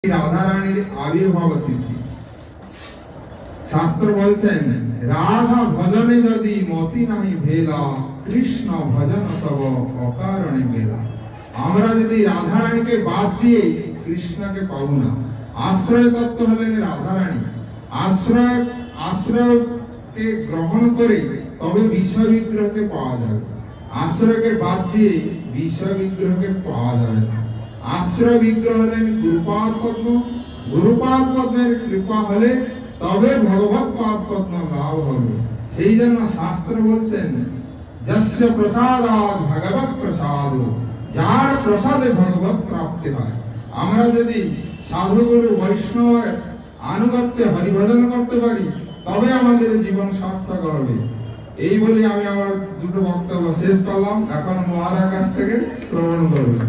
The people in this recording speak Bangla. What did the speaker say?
রাধা রানীর আবির্ভাব তিথি। শাস্ত্র বলছেন রাধা ভজনে যদি মতি নাহি ভেলা, কৃষ্ণ ভজন তব অকারণে মেলা। আমরা যদি রাধা রানীকে বাদ দিয়ে কৃষ্ণকে পাবো না। আশ্রয় তত্ত্ব হলেন রাধা রানী। আশ্রয়কে গ্রহণ করে তবে বিষয় বিগ্রহকে পাওয়া যাবে। আশ্রয়কে বাদ দিয়ে বিষয় বিগ্রহকে পাওয়া যাবে না। আশ্রয় বিগ্রহ হলেন গুরুপাদ পদ্ম। গুরুপাদ পদ্মের কৃপা হলে তবে ভগবত পাদ পদ্ম লাভ হবে। সেই জন্য শাস্ত্র বলছেন যস্য প্রসাদাৎ ভগবৎ প্রসাদ, যার প্রসাদে ভগবত প্রাপ্তি হয়। আমরা যদি সাধুগুরু বৈষ্ণবের আনুগত্যে হরিভজন করতে পারি তবে আমাদের জীবন সার্থক হবে। এই বলে আমি আমার দুটো বক্তব্য শেষ করলাম। এখন মহারাজ কাছ থেকে শ্রবণ করবেন।